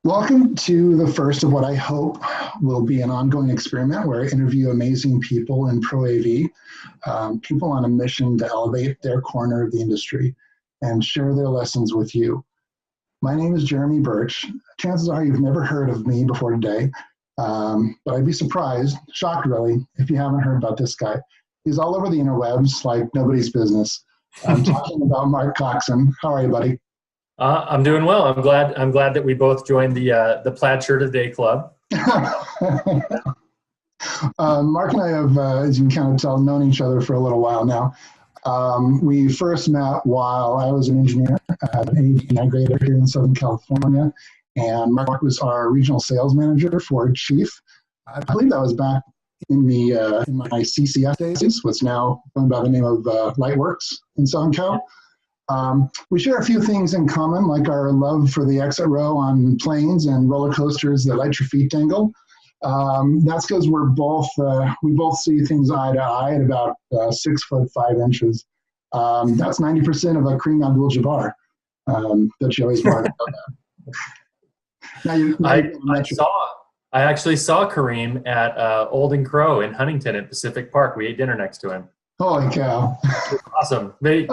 Welcome to the first of what I hope will be an ongoing experiment where I interview amazing people in Pro AV, people on a mission to elevate their corner of the industry and share their lessons with you. My name is Jeremy Birch. Chances are you've never heard of me before today, but I'd be surprised, shocked really, if you haven't heard about this guy. He's all over the interwebs like nobody's business. I'm talking about Mark Coxon. How are you, buddy? I'm doing well. I'm glad that we both joined the Plaid Shirt of the Day Club. Mark and I have, as you can kind of tell, known each other for a little while now. We first met while I was an engineer at an AV integrator here in Southern California, and Mark was our regional sales manager for Chief. I believe that was back in my CCS days, what's now going by the name of Lightworks in Southern Cal. We share a few things in common, like our love for the exit row on planes and roller coasters that let your feet dangle. That's because we both see things eye to eye at about 6'5". That's 90% of a Kareem Abdul-Jabbar that you always talk about. I actually saw Kareem at Old and Crow in Huntington at Pacific Park. We ate dinner next to him. Holy cow. Awesome. He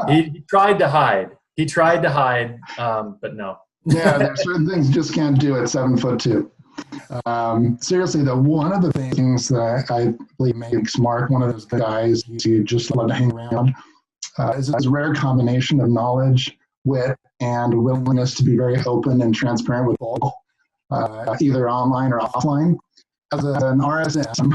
tried to hide. But no. Yeah, there's certain things you just can't do at 7'2". Seriously, though, one of the things that I believe makes Mark one of those guys you just love to hang around is his rare combination of knowledge, wit, and willingness to be very open and transparent with both, either online or offline. As an RSM,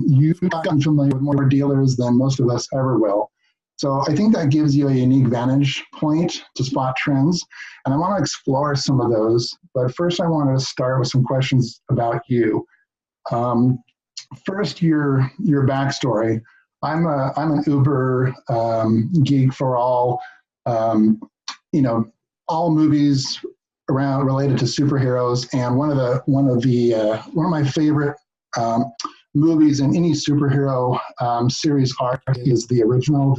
you've gotten familiar with more dealers than most of us ever will. So I think that gives you a unique vantage point to spot trends. And I want to explore some of those. But first, I want to start with some questions about you. First, your backstory. I'm an Uber geek for all movies related to superheroes, and one of my favorite movies in any superhero series arc is the original,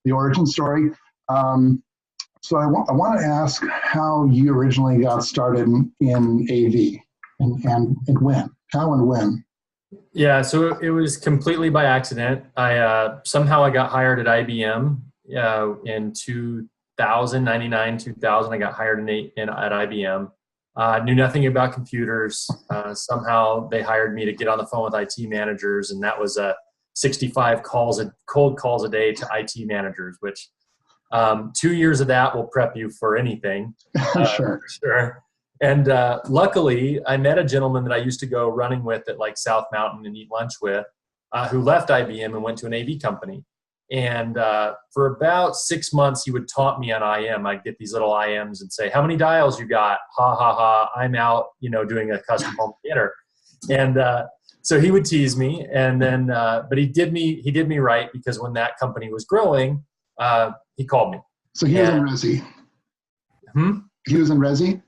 the origin story. So I want to ask how you originally got started in AV and when, how and when. Yeah, so it was completely by accident. I somehow got hired at IBM in 1999, 2000. I got hired at IBM. Knew nothing about computers. Somehow they hired me to get on the phone with IT managers, and that was 65 cold calls a day to IT managers, which 2 years of that will prep you for anything. Sure. Sure. And luckily, I met a gentleman that I used to go running with at like South Mountain and eat lunch with, who left IBM and went to an AV company. And for about 6 months, he would taunt me on IM. I'd get these little IMs and say, "How many dials you got? Ha, ha, ha. I'm out, doing a custom home theater." And so he would tease me. And then, but he did me right, because when that company was growing, he called me. So he was in Resi. He was in Resi?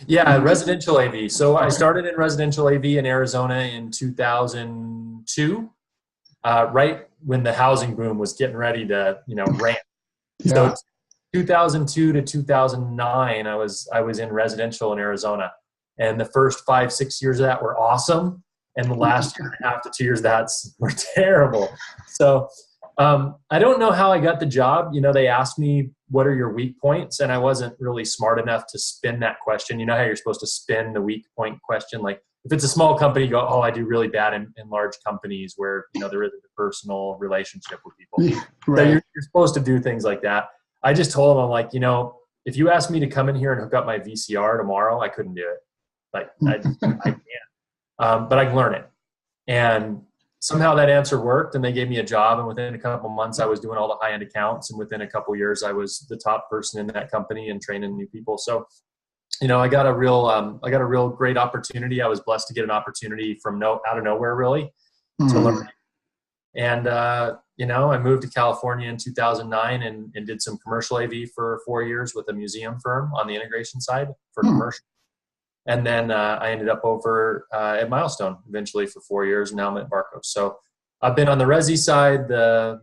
Yeah, residential AV. So I started in residential AV in Arizona in 2002, right when the housing boom was getting ready to, ramp. Yeah. So 2002 to 2009, I was in residential in Arizona, and the first 5-6 years of that were awesome, and the last year and a half to 2 years of that were terrible. So I don't know how I got the job. They asked me, "What are your weak points?" And I wasn't really smart enough to spin that question. You know how you're supposed to spin the weak point question? Like, if it's a small company, you go, "Oh, I do really bad in large companies where, there isn't a personal relationship with people." Right. So you're supposed to do things like that. I just told them, I'm like, if you asked me to come in here and hook up my VCR tomorrow, I couldn't do it. Like, I can't. But I can learn it. And somehow that answer worked, and they gave me a job. And within a couple of months, I was doing all the high-end accounts. And within a couple of years, I was the top person in that company and training new people. So, I got a real great opportunity. I was blessed to get an opportunity from out of nowhere, really, to learn. And, I moved to California in 2009 and did some commercial AV for 4 years with a museum firm on the integration side for commercial. And then I ended up over at Milestone eventually for 4 years. And now I'm at Barcos. So I've been on the Resi side, the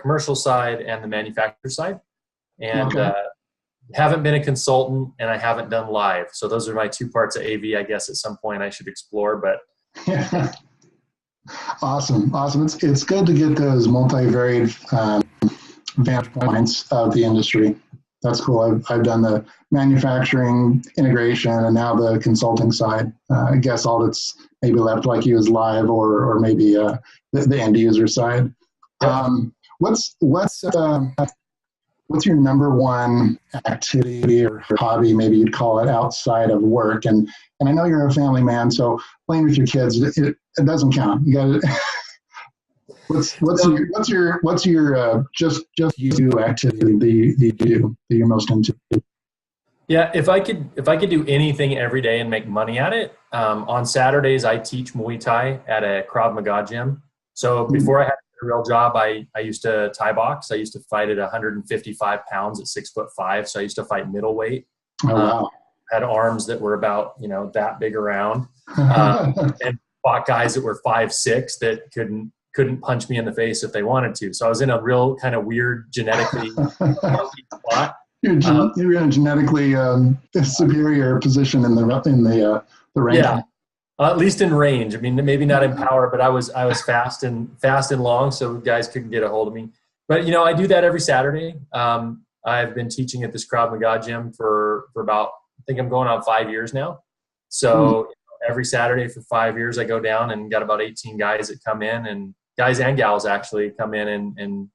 commercial side, and the manufacturer side. And haven't been a consultant, and I haven't done live. So those are my two parts of AV. I guess at some point I should explore, but. Awesome. It's good to get those multivariate vantage points of the industry. That's cool. I've done the manufacturing, integration, and now the consulting side. I guess all that's maybe left like you is live or maybe the end user side. What's your number one activity or hobby, maybe you'd call it, outside of work? And I know you're a family man, so playing with your kids, it doesn't count. You got to. What's your just you activity that you're most into? Yeah, if I could do anything every day and make money at it, on Saturdays I teach Muay Thai at a Krav Maga gym. So before I had a real job, I used to Thai box. I used to fight at 155 pounds at 6'5". So I used to fight middleweight. Oh, wow. Had arms that were about that big around, and fought guys that were 5'6" that couldn't punch me in the face if they wanted to. So I was in a real kind of weird genetically spot. You're in a genetically superior position in the ranking. Yeah, at least in range. I mean, maybe not in power, but I was fast and long, so guys couldn't get a hold of me. But I do that every Saturday. I've been teaching at this Krav Maga gym for about, I think I'm going on 5 years now. So every Saturday for 5 years, I go down and got about 18 guys that come in, and guys and gals actually come in and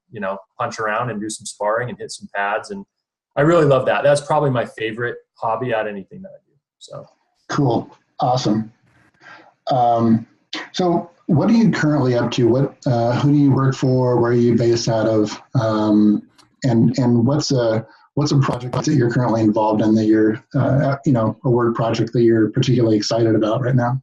punch around and do some sparring and hit some pads. And I really love that. That's probably my favorite hobby out of anything that I do. So cool. Awesome. So what are you currently up to? Who do you work for? Where are you based out of? And what's a project that you're currently involved in that you're, a work project that you're particularly excited about right now?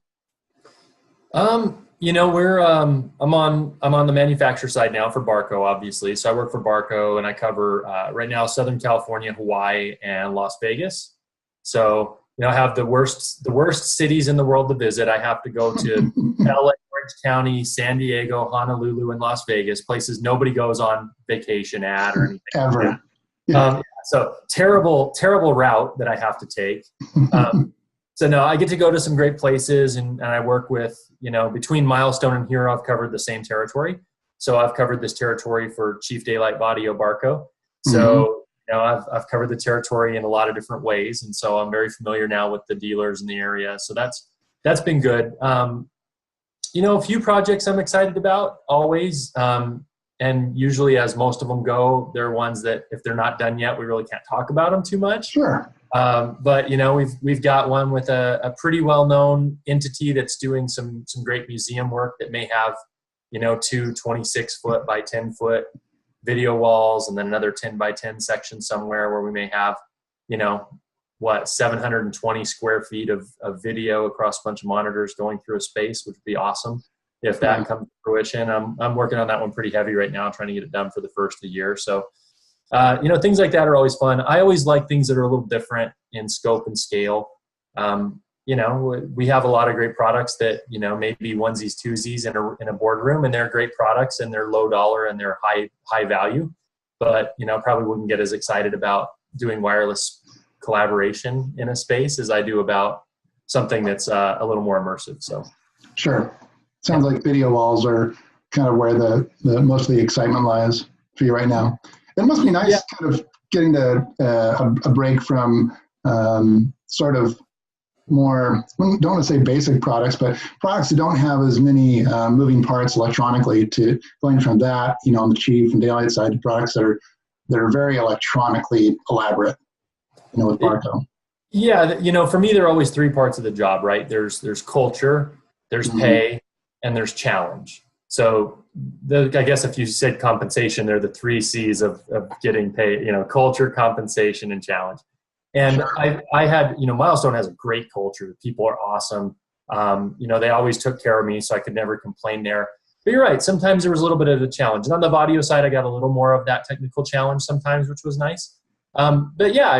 I'm on the manufacturer side now for Barco, obviously. So I work for Barco, and I cover right now Southern California, Hawaii, and Las Vegas. So I have the worst cities in the world to visit. I have to go to LA, Orange County, San Diego, Honolulu, and Las Vegas, places nobody goes on vacation at or anything. Ever. Yeah. So terrible route that I have to take. So no, I get to go to some great places, and I work with, between Milestone and Hero, I've covered the same territory. So I've covered this territory for Chief Daylight Audio Barco. So, I've covered the territory in a lot of different ways. And so I'm very familiar now with the dealers in the area. So that's been good. A few projects I'm excited about always. And usually, as most of them go, they're ones that if they're not done yet, we really can't talk about them too much. Sure. But we've got one with a pretty well-known entity that's doing some great museum work that may have, 2 26-foot by 10-foot video walls, and then another 10 by 10 section somewhere where we may have, 720 square feet of video across a bunch of monitors going through a space, which would be awesome if that comes to fruition. I'm working on that one pretty heavy right now, trying to get it done for the first of the year. So, things like that are always fun. I always like things that are a little different in scope and scale. We have a lot of great products that, maybe onesies, twosies in a boardroom, and they're great products and they're low dollar and they're high value, but, probably wouldn't get as excited about doing wireless collaboration in a space as I do about something that's a little more immersive. So. Sure. Sounds like video walls are kind of where the most of the excitement lies for you right now. It must be nice kind of getting a break from sort of more, don't want to say basic products, but products that don't have as many moving parts electronically, to going from that, on the Chief and Daylight side, to products that are very electronically elaborate, with Barco. Yeah, for me, there are always 3 parts of the job, right? There's culture, there's pay, and there's challenge. So I guess if you said compensation, they're the 3 C's of getting paid, culture, compensation, and challenge. And sure. I had, Milestone has a great culture. The people are awesome. They always took care of me, so I could never complain there. But you're right. Sometimes there was a little bit of a challenge. And on the audio side, I got a little more of that technical challenge sometimes, which was nice. But yeah,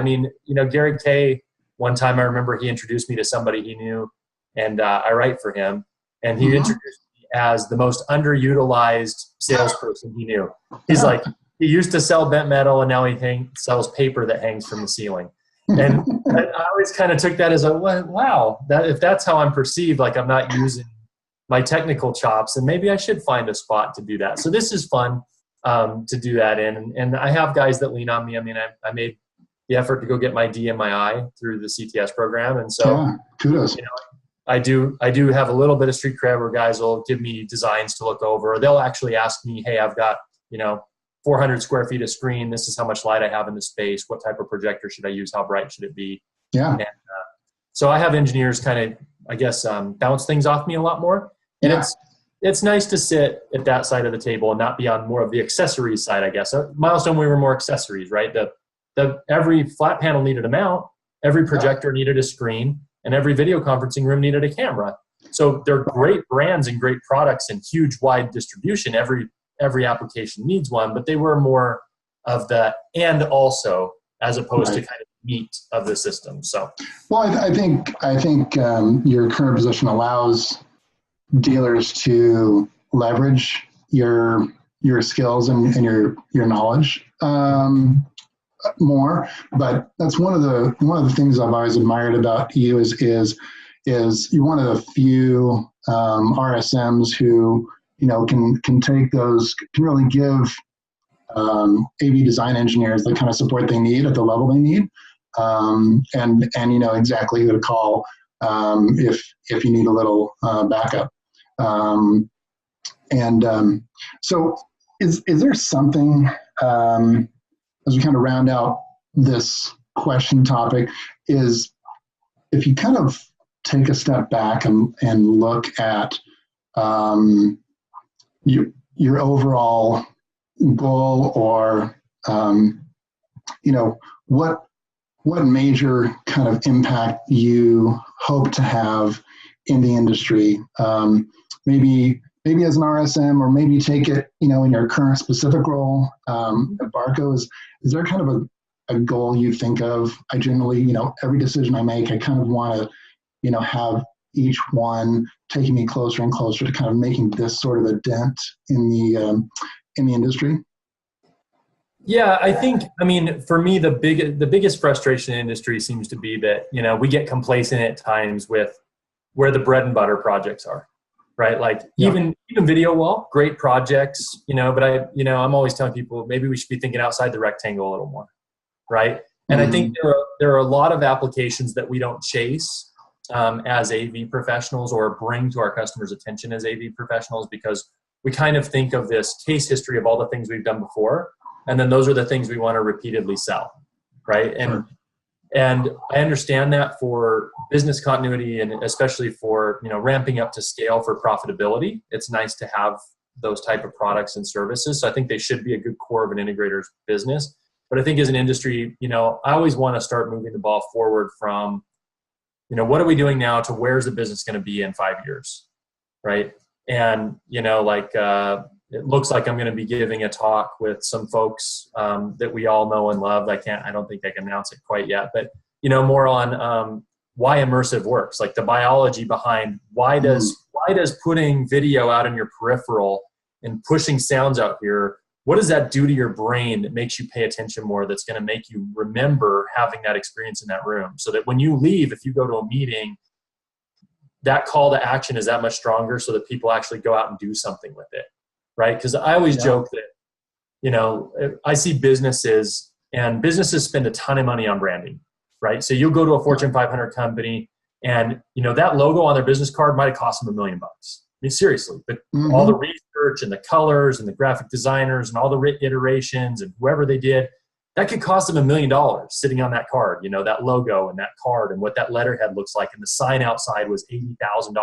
Gary Kayye, one time I remember he introduced me to somebody he knew, and I write for him. And he introduced me as the most underutilized salesperson he knew. He's like, he used to sell bent metal, and now he sells paper that hangs from the ceiling. And I always kind of took that as wow, that if that's how I'm perceived, like I'm not using my technical chops, and maybe I should find a spot to do that. So this is fun to do that in. And I have guys that lean on me. I mean, I made the effort to go get my DMII through the CTS program. And so kudos. I do have a little bit of street cred where guys will give me designs to look over. They'll actually ask me, hey, I've got, 400 square feet of screen. This is how much light I have in the space. What type of projector should I use? How bright should it be? Yeah. And, so I have engineers kind of, I guess, bounce things off me a lot more. And it's nice to sit at that side of the table and not be on more of the accessories side, I guess. Milestone, we were more accessories, right? Every flat panel needed a mount, every projector needed a screen, and every video conferencing room needed a camera. So they're great brands and great products and huge wide distribution. Every application needs one, but they were more of the and also as opposed to kind of meat of the system. So, well, I think your current position allows dealers to leverage your skills and your knowledge more. But that's one of the things I've always admired about you is you're one of the few RSMs who can take those, can really give AV design engineers the kind of support they need at the level they need, and you know exactly who to call if you need a little backup. So is there something, as we kind of round out this question topic, is if you kind of take a step back and look at your overall goal, or what major kind of impact you hope to have in the industry, maybe as an RSM, or maybe take it in your current specific role at Barco. Is there kind of a goal you think of? I generally, every decision I make, I kind of want to have each one taking me closer and closer to kind of making this sort of a dent in the industry. Yeah, I think, for me, the biggest frustration in the industry seems to be that, we get complacent at times with where the bread and butter projects are, right? Like even video wall, great projects, but I'm always telling people maybe we should be thinking outside the rectangle a little more, right? And I think there are a lot of applications that we don't chase as AV professionals or bring to our customers' attention as AV professionals, because we kind of think of this case history of all the things we've done before, and then those are the things we want to repeatedly sell, right? And I understand that for business continuity, and especially for ramping up to scale for profitability, it's nice to have those type of products and services. So I think they should be a good core of an integrator's business. But I think as an industry, I always want to start moving the ball forward from what are we doing now to where's the business going to be in 5 years, right? And, it looks like I'm going to be giving a talk with some folks that we all know and love. I don't think I can announce it quite yet, but, more on why immersive works, like the biology behind why does putting video out in your peripheral and pushing sounds out here, what does that do to your brain that makes you pay attention more, that's going to make you remember having that experience in that room, so that when you leave, if you go to a meeting, that call to action is that much stronger, so that people actually go out and do something with it, right? Because I always joke that, I see businesses spend a ton of money on branding, right? So you'll go to a Fortune 500 company and, that logo on their business card might have cost them $1 million. Seriously, but all the research and the colors and the graphic designers and all the iterations and whoever they did, that could cost them $1 million sitting on that card, that logo and that card and what that letterhead looks like. And the sign outside was $80,000.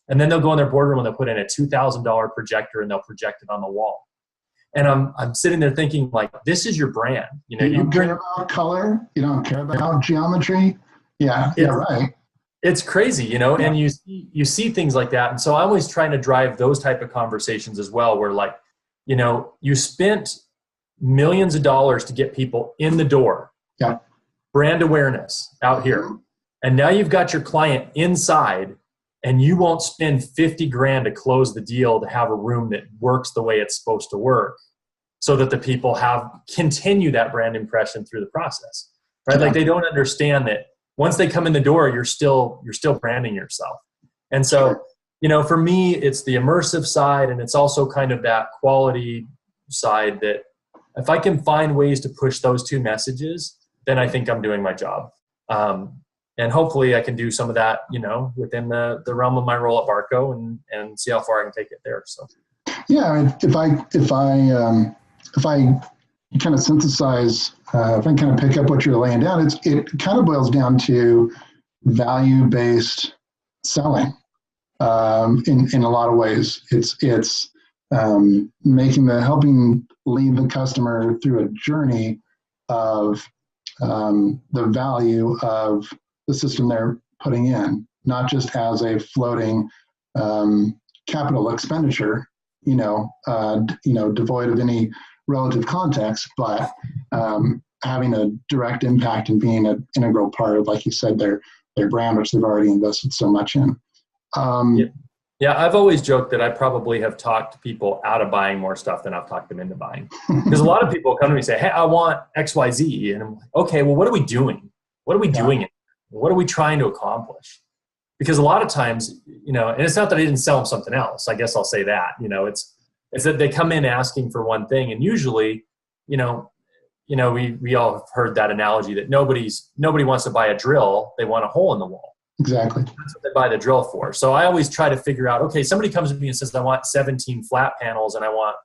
And then they'll go in their boardroom and they'll put in a $2,000 projector and they'll project it on the wall. And I'm sitting there thinking, like, this is your brand. You don't care about color. You don't care about geometry. Yeah, right. It's crazy, and you see things like that. And so I'm always trying to drive those type of conversations as well, where you spent millions of dollars to get people in the door. Yeah. Brand awareness out here. And now you've got your client inside, and you won't spend $50,000 to close the deal to have a room that works the way it's supposed to work. so that the people continue that brand impression through the process, right? Like they don't understand that once they come in the door, you're still branding yourself. And so, for me, it's the immersive side, and it's also kind of that quality side that if I can find ways to push those two messages, then I think I'm doing my job. And hopefully I can do some of that, within the realm of my role at Barco and see how far I can take it there. So, yeah, if I kind of synthesize, if I kind of pick up what you're laying down, it kind of boils down to value-based selling. In a lot of ways, it's helping lead the customer through a journey of the value of the system they're putting in, not just as a floating capital expenditure, devoid of any relative context, but having a direct impact and being an integral part of, like you said, their brand, which they've already invested so much in. Yeah, I've always joked that I probably have talked people out of buying more stuff than I've talked them into buying. Because a lot of people come to me and say, hey, I want XYZ. And I'm like, okay, well, what are we doing? What are we doing? What are we trying to accomplish? Because a lot of times, and it's not that I didn't sell them something else. I guess I'll say that, it's that they come in asking for one thing. And usually, we all have heard that analogy that nobody wants to buy a drill. They want a hole in the wall. Exactly. That's what they buy the drill for. So I always try to figure out, okay, somebody comes to me and says, I want 17 flat panels and I want,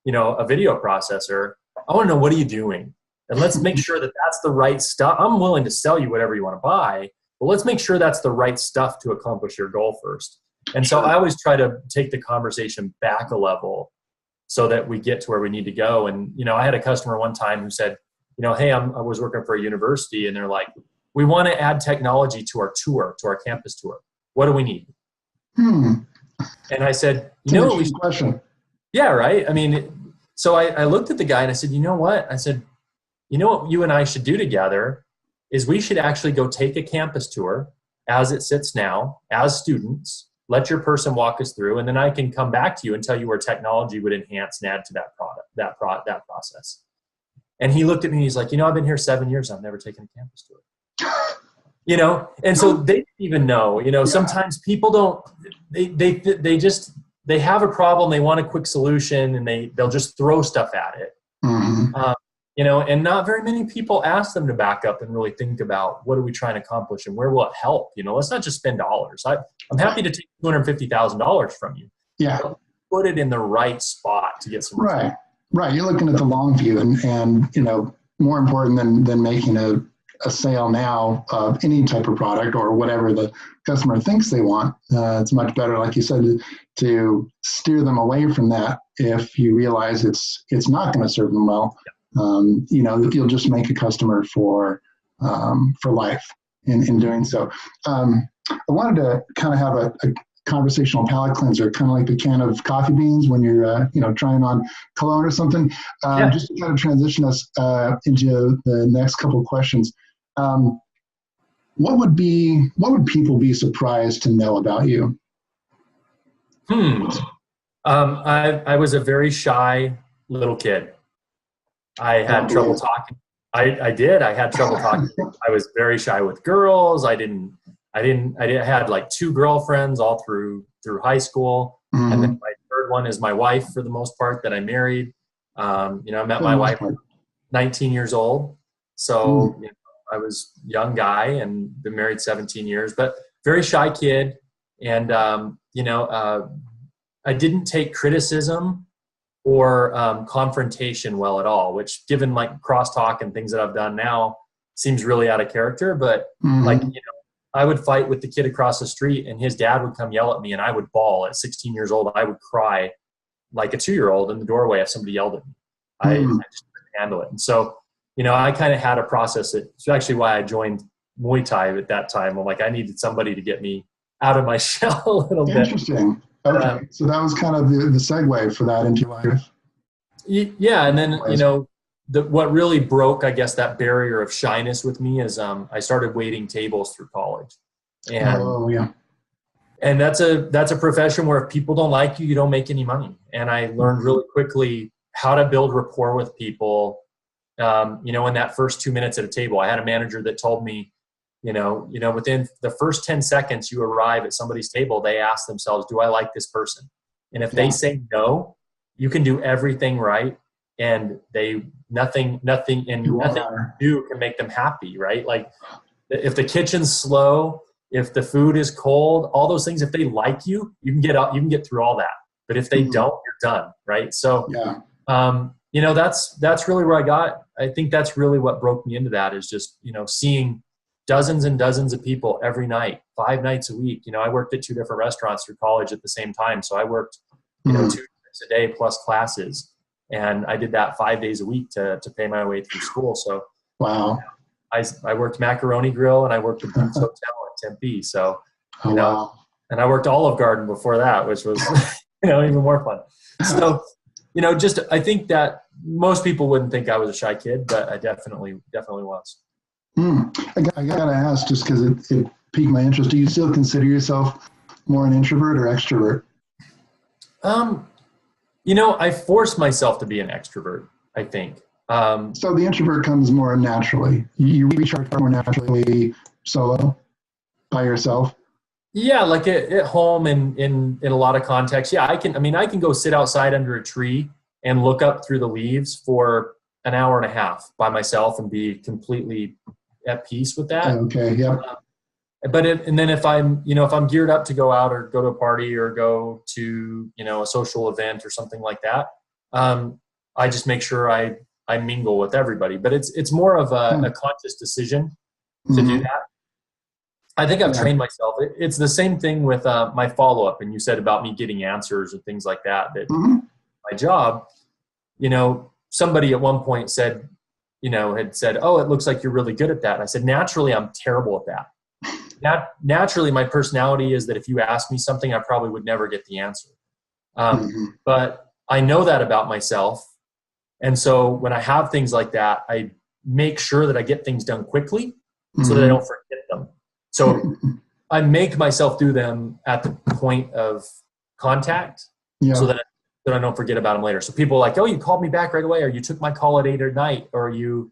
a video processor. I want to know, what are you doing? And let's make sure that that's the right stuff. I'm willing to sell you whatever you want to buy, but let's make sure that's the right stuff to accomplish your goal first. And so I always try to take the conversation back a level so that we get to where we need to go. And, I had a customer one time who said, hey, I was working for a university, and they're like, we want to add technology to our tour, to our campus tour. What do we need? And I said, question. Yeah, right. I mean, so I looked at the guy and I said, you know what? I said, what you and I should do together is we should actually go take a campus tour as it sits now, as students, let your person walk us through, and then I can come back to you and tell you where technology would enhance and add to that product, that process. And he looked at me and he's like, I've been here 7 years. I've never taken a campus tour. And so they didn't even know, sometimes people don't, they have a problem. They want a quick solution, and they'll just throw stuff at it. And not very many people ask them to back up and really think about, what are we trying to accomplish and where will it help? Let's not just spend dollars. I'm happy to take $250,000 from you. Yeah. Put it in the right spot to get some return. Right. You're looking at the long view, and more important than making a sale now of any type of product or whatever the customer thinks they want. It's much better, like you said, to steer them away from that if you realize it's not going to serve them well. You'll just make a customer for life in doing so. I wanted to kind of have a conversational palate cleanser, kind of like the can of coffee beans when you're trying on cologne or something. Just to kind of transition us into the next couple of questions. What would people be surprised to know about you? I was a very shy little kid. I had trouble talking. I did. I had trouble talking. I was very shy with girls. I had like 2 girlfriends all through high school. And then my third one is my wife, for the most part, that I married. I met my wife at 19 years old. So, I was a young guy and been married 17 years, but very shy kid. And, I didn't take criticism or confrontation well at all, which, given like crosstalk and things that I've done now, seems really out of character. But I would fight with the kid across the street, and his dad would come yell at me, and I would bawl. At 16 years old, I would cry like a 2-year-old in the doorway if somebody yelled at me. I just couldn't handle it. And so, I kind of had a process. It's actually why I joined Muay Thai at that time. I'm like, I needed somebody to get me out of my shell a little bit. Interesting. Okay. So that was kind of the segue for that into life. Yeah. And then, what really broke, I guess, that barrier of shyness with me is I started waiting tables through college. And, and that's a profession where if people don't like you, you don't make any money. And I learned really quickly how to build rapport with people. In that first 2 minutes at a table, I had a manager that told me, within the first 10 seconds you arrive at somebody's table, they ask themselves, do I like this person? And if they say no, you can do everything right. And nothing you do can make them happy, right? Like if the kitchen's slow, if the food is cold, all those things, if they like you, you can get through all that. But if they don't, you're done, right? So, that's really where I think that's really what broke me into that, is just, seeing dozens and dozens of people every night, 5 nights a week. I worked at 2 different restaurants through college at the same time. So I worked, 2 trips a day plus classes. And I did that 5 days a week to pay my way through school. So wow. I worked Macaroni Grill and I worked at Birch Hotel in Tempe. So, wow. And I worked Olive Garden before that, which was, even more fun. So, I think that most people wouldn't think I was a shy kid, but I definitely was. I got to ask, just because it piqued my interest. Do you still consider yourself more an introvert or extrovert? I force myself to be an extrovert, I think. So the introvert comes more naturally. You recharge more naturally solo, by yourself? Yeah, like at home and in a lot of contexts. Yeah, I can go sit outside under a tree and look up through the leaves for an hour and a half by myself and be completely at peace with that. Okay, yeah. And then if I'm geared up to go out or go to a party or go to, a social event or something like that, I just make sure I mingle with everybody. But it's more of a conscious decision to do that. I think I've trained myself. It's the same thing with my follow-up. And you said about me getting answers and things like that, my job, somebody at one point said, had said, oh, it looks like you're really good at that. And I said, naturally, I'm terrible at that. Naturally, my personality is that if you ask me something, I probably would never get the answer. But I know that about myself. And so when I have things like that, I make sure that I get things done quickly so that I don't forget them. So I make myself do them at the point of contact so that I don't forget about them later. So people are like, oh, you called me back right away, or you took my call at 8 at night, or you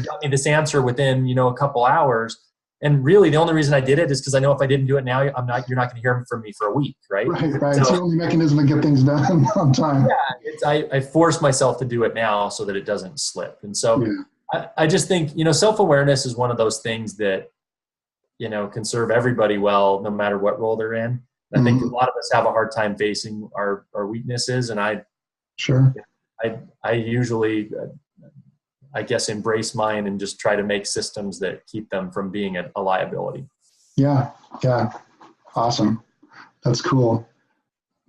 got me this answer within, a couple hours. And really the only reason I did it is because I know if I didn't do it now, you're not going to hear from me for a week. Right. Right. So, it's the only mechanism to get things done on time. Yeah. I force myself to do it now so that it doesn't slip. And so I just think, self-awareness is one of those things that, can serve everybody well, no matter what role they're in. And I think a lot of us have a hard time facing our weaknesses. And I usually, I guess, embrace mine and just try to make systems that keep them from being a liability. Yeah. Awesome. That's cool.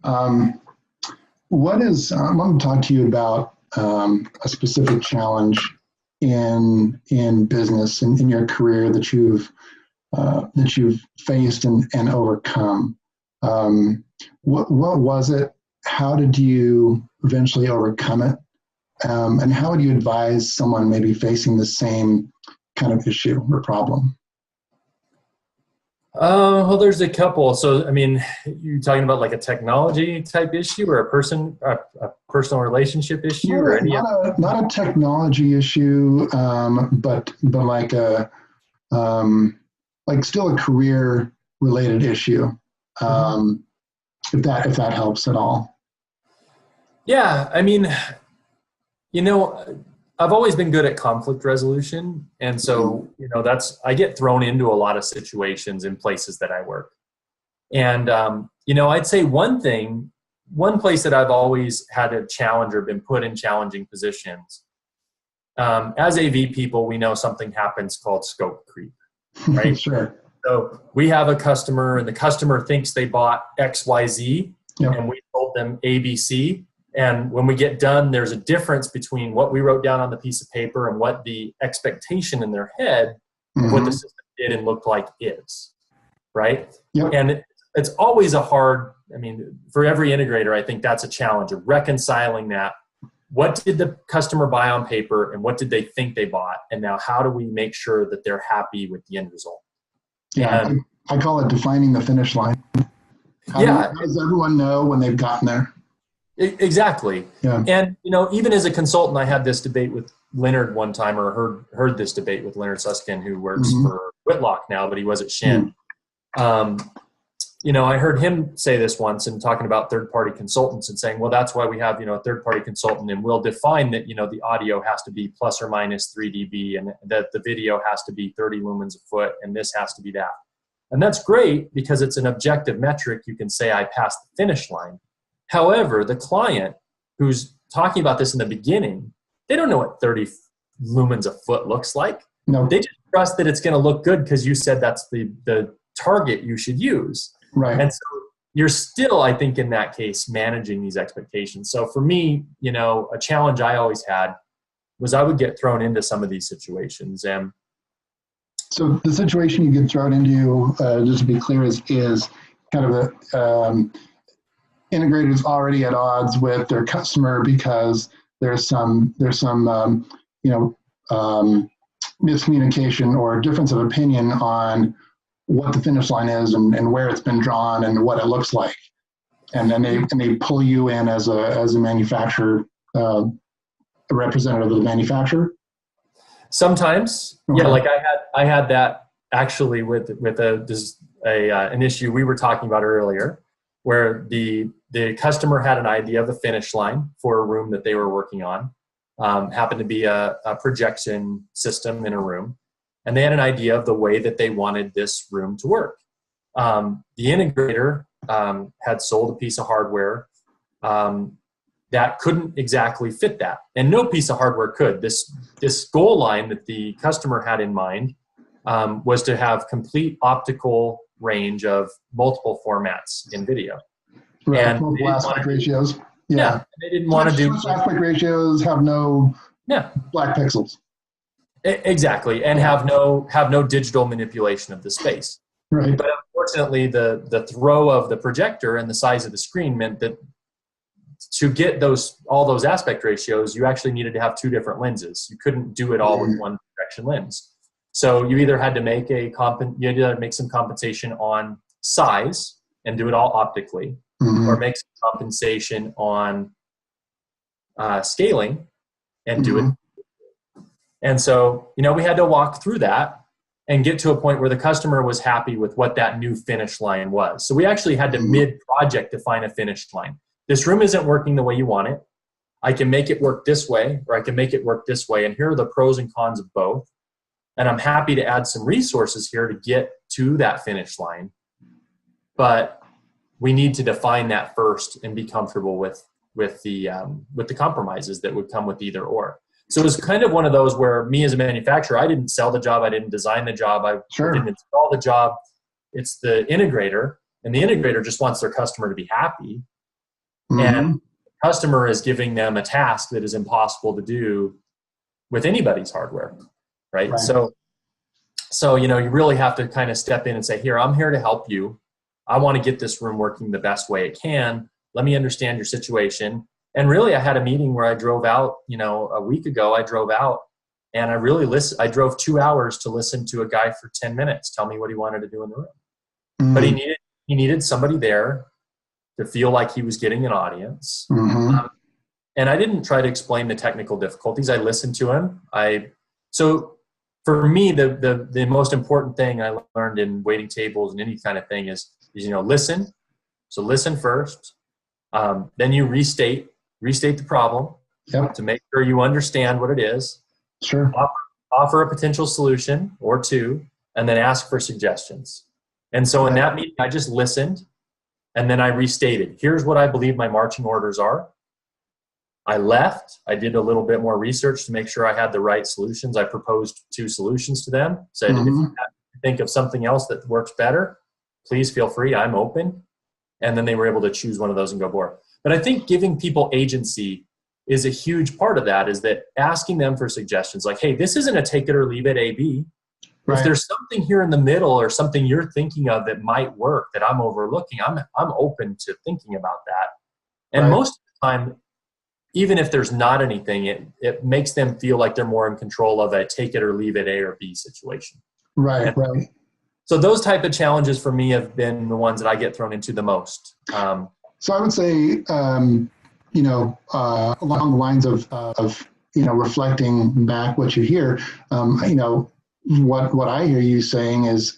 I want to talk to you about a specific challenge in business and in your career that you've faced and overcome. What was it? How did you eventually overcome it? And how would you advise someone maybe facing the same kind of issue or problem? Well, there's a couple. So, you're talking about like a technology type issue or a personal relationship issue, or any? Not a technology issue, but like still a career related issue. If that helps at all. Yeah, I've always been good at conflict resolution. And so, I get thrown into a lot of situations in places that I work. And, I'd say one place that I've always had a challenge or been put in challenging positions, as AV people, we know something happens called scope creep, right? Sure. So we have a customer and the customer thinks they bought XYZ and we told them ABC. And when we get done, there's a difference between what we wrote down on the piece of paper and what the expectation in their head of what the system did and looked like is, right? Yep. And it's always for every integrator, I think that's a challenge of reconciling that. What did the customer buy on paper and what did they think they bought? And now how do we make sure that they're happy with the end result? Yeah, I call it defining the finish line. How does everyone know when they've gotten there? Exactly. Yeah. And, even as a consultant, I had this debate with Leonard one time, or heard this debate with Leonard Susskind, who works for Whitlock now, but he was at Shin. I heard him say this once and talking about third-party consultants and saying, well, that's why we have, a third-party consultant, and we'll define that, the audio has to be plus or minus 3 dB, and that the video has to be 30 lumens a foot, and this has to be that. And that's great because it's an objective metric. You can say I passed the finish line. However, the client who's talking about this in the beginning, they don't know what 30 lumens a foot looks like. No. They just trust that it's going to look good because you said that's the target you should use. Right. And so you're still, I think, in that case, managing these expectations. So for me, a challenge I always had was I would get thrown into some of these situations. And so the situation you get thrown into, just to be clear, is kind of a integrators already at odds with their customer because there's some miscommunication or difference of opinion on what the finish line is and where it's been drawn and what it looks like, and then they pull you in as a manufacturer, a representative of the manufacturer. Sometimes, yeah, like I had that actually with an issue we were talking about earlier, where the customer had an idea of the finish line for a room that they were working on. Happened to be a projection system in a room, and they had an idea of the way that they wanted this room to work. The integrator had sold a piece of hardware that couldn't exactly fit that, and no piece of hardware could. This goal line that the customer had in mind was to have complete optical range of multiple formats in video. Right, and multiple aspect ratios. Yeah, they didn't want to do aspect ratios, have no black pixels. Exactly, and have no digital manipulation of the space. Right. But unfortunately, the throw of the projector and the size of the screen meant that to get all those aspect ratios, you actually needed to have two different lenses. You couldn't do it all with one projection lens. So you either had to make some compensation on size and do it all optically, or make some compensation on scaling and do it. And so, we had to walk through that and get to a point where the customer was happy with what that new finish line was. So we actually had to mid-project define a finish line. This room isn't working the way you want it. I can make it work this way, or I can make it work this way. And here are the pros and cons of both. And I'm happy to add some resources here to get to that finish line. But we need to define that first and be comfortable with the compromises that would come with either or. So it was kind of one of those where me as a manufacturer, I didn't sell the job, I didn't design the job, I didn't install the job. It's the integrator, and the integrator just wants their customer to be happy. And the customer is giving them a task that is impossible to do with anybody's hardware, right? So you really have to kind of step in and say, here, I'm here to help you. I want to get this room working the best way it can. Let me understand your situation. And really, I had a meeting where I drove out, a week ago, I drove out and I really listened. I drove 2 hours to listen to a guy for 10 minutes, tell me what he wanted to do in the room. But he needed somebody there to feel like he was getting an audience. And I didn't try to explain the technical difficulties. I listened to him. So for me, the most important thing I learned in waiting tables and any kind of thing is listen. So listen first. Then you restate the problem to make sure you understand what it is. Sure. Offer a potential solution or two, and then ask for suggestions. And so in that meeting, I just listened, and then I restated. Here's what I believe my marching orders are. I left. I did a little bit more research to make sure I had the right solutions. I proposed 2 solutions to them. Said, if you think of something else that works better, please feel free. I'm open. And then they were able to choose one of those and go forward. But I think giving people agency is a huge part of that, is that asking them for suggestions like, hey, this isn't a take it or leave it A/B. Right. If there's something here in the middle or something you're thinking of that might work that I'm overlooking, I'm open to thinking about that. And most of the time, even if there's not anything, it makes them feel like they're more in control of a take it or leave it A or B situation. Right. So those type of challenges for me have been the ones that I get thrown into the most. So I would say along the lines of reflecting back what you hear, what I hear you saying is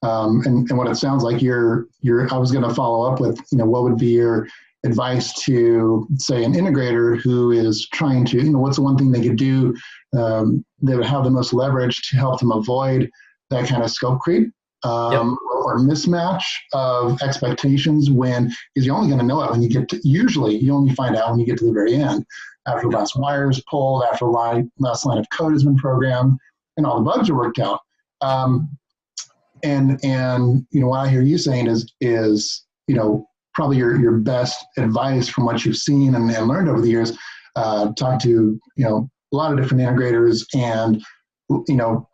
and what it sounds like I was going to follow up with, what would be your advice to, say, an integrator who is trying to, what's the one thing they could do that would have the most leverage to help them avoid that kind of scope creep or mismatch of expectations because you're only going to know it when you get to, usually you only find out when you get to the very end, after the last wire is pulled, after the last line of code has been programmed, and all the bugs are worked out. And what I hear you saying is probably your best advice from what you've seen and learned over the years. Talk to a lot of different integrators and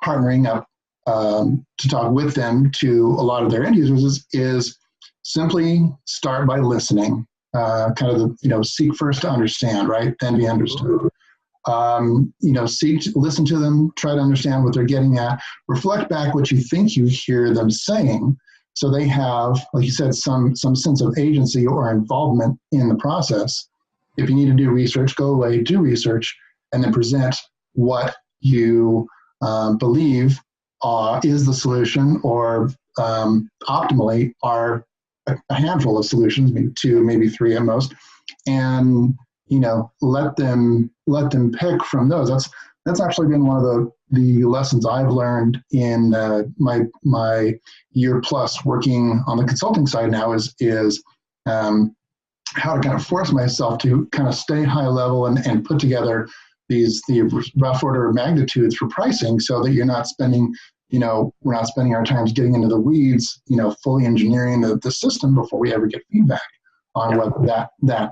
partnering up to talk with them to a lot of their end users is simply start by listening. Kind of seek first to understand, right? Then be understood. Listen to them, try to understand what they're getting at, reflect back what you think you hear them saying, so they have, like you said, some sense of agency or involvement in the process. If you need to do research, go away, do research, and then present what you believe is the solution, or optimally are a handful of solutions, maybe 2, maybe 3 at most, and let them pick from those. That's actually been one of the lessons I've learned in my year plus working on the consulting side now is how to kind of force myself to kind of stay high level and put together the rough order of magnitudes for pricing, so that you're not spending, we're not spending our time getting into the weeds, fully engineering the system before we ever get feedback on what that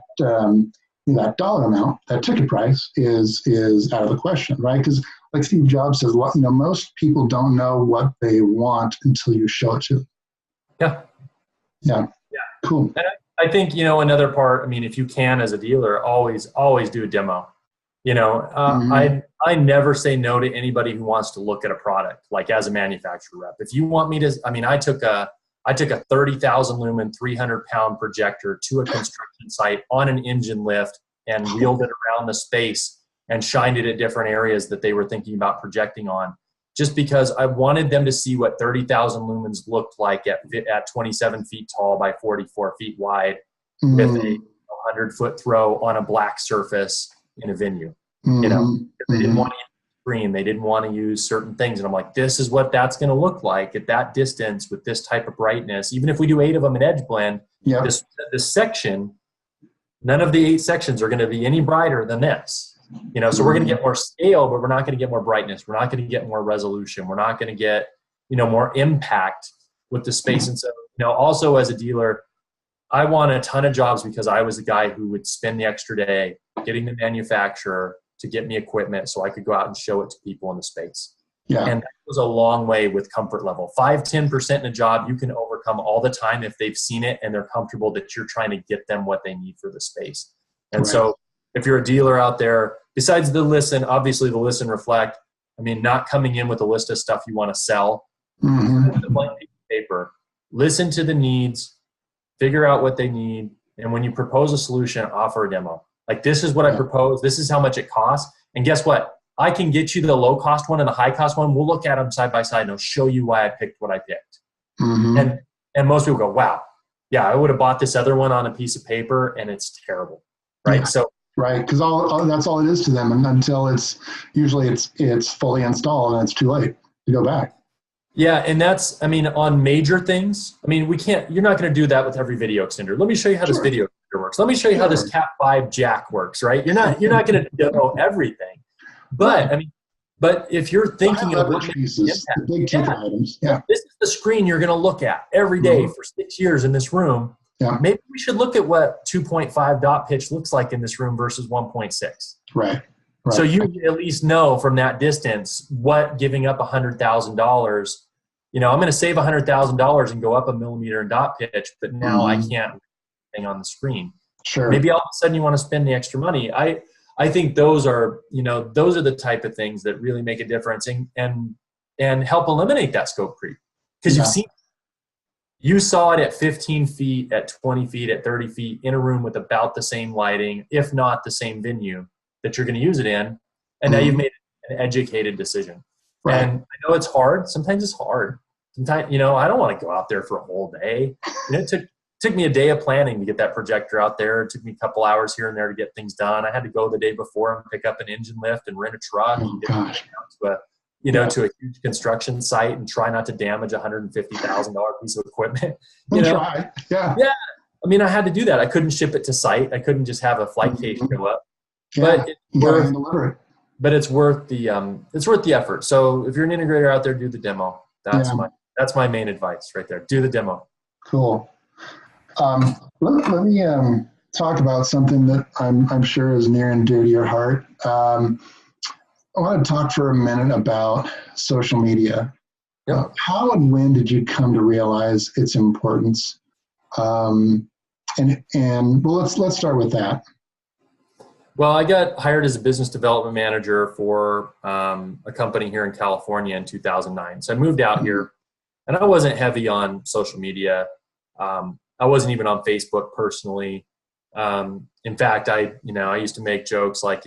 dollar amount, that ticket price is out of the question, right? Because like Steve Jobs says, most people don't know what they want until you show it to them. Yeah. Cool. And I think, another part, if you can as a dealer, always do a demo. I never say no to anybody who wants to look at a product, like as a manufacturer rep. If you want me to, I took a 30,000 lumen, 300-pound projector to a construction site on an engine lift and wheeled it around the space and shined it at different areas that they were thinking about projecting on, just because I wanted them to see what 30,000 lumens looked like at 27 feet tall by 44 feet wide with a 100-foot throw on a black surface in a venue. They didn't want to use screen, they didn't want to use certain things, and I'm like, this is what that's going to look like at that distance with this type of brightness. Even if we do 8 of them in edge blend, this section, none of the 8 sections are going to be any brighter than this. So we're going to get more scale, but we're not going to get more brightness. We're not going to get more resolution. We're not going to get more impact with the space. And so also as a dealer, I won a ton of jobs because I was the guy who would spend the extra day getting the manufacturer to get me equipment so I could go out and show it to people in the space. And that goes a long way with comfort level. 5-10% in a job you can overcome all the time if they've seen it and they're comfortable that you're trying to get them what they need for the space. And so if you're a dealer out there, besides the listen, obviously the listen, reflect, not coming in with a list of stuff you want to sell, with a blank piece of paper, listen to the needs, figure out what they need, and when you propose a solution, offer a demo. Like, this is what I propose. This is how much it costs. And guess what? I can get you the low-cost one and the high-cost one. We'll look at them side by side, and I'll show you why I picked what I picked. And most people go, wow, I would have bought this other one on a piece of paper, and it's terrible, right? Right, because that's all it is to them, and until it's fully installed, and it's too late to go back. Yeah, and that's, on major things, you're not going to do that with every video extender. Let me show you how this video extender works. Let me show you how this Cat 5 jack works, right? You're not going to know everything. But, but if you're thinking of what pieces, the big ticket items, this is the screen you're going to look at every day for 6 years in this room. Maybe we should look at what 2.5 dot pitch looks like in this room versus 1.6. Right. So you at least know from that distance what giving up $100,000, I'm going to save $100,000 and go up a millimeter in dot pitch, but now I can't thing on the screen. Sure. Maybe all of a sudden you want to spend the extra money. I think those are the type of things that really make a difference and help eliminate that scope creep. Because you've seen, You saw it at 15 feet, at 20 feet, at 30 feet, in a room with about the same lighting, if not the same venue that you're going to use it in. And now you've made an educated decision. Right. And I know it's hard. Sometimes it's hard. Sometimes, I don't want to go out there for a whole day. It took me a day of planning to get that projector out there. It took me a couple hours here and there to get things done. I had to go the day before and pick up an engine lift and rent a truck and get to a huge construction site and try not to damage a $150,000 piece of equipment. Yeah. I mean, I had to do that. I couldn't ship it to site. I couldn't just have a flight case show up. Yeah. But it's worth the effort. So if you're an integrator out there, do the demo. That's my main advice right there. Do the demo. Cool. Let me talk about something that I'm sure is near and dear to your heart. I want to talk for a minute about social media. Yep. How and when did you come to realize its importance? Well, let's start with that. Well, I got hired as a business development manager for a company here in California in 2009. So I moved out here, and I wasn't heavy on social media. I wasn't even on Facebook personally. In fact, I used to make jokes like,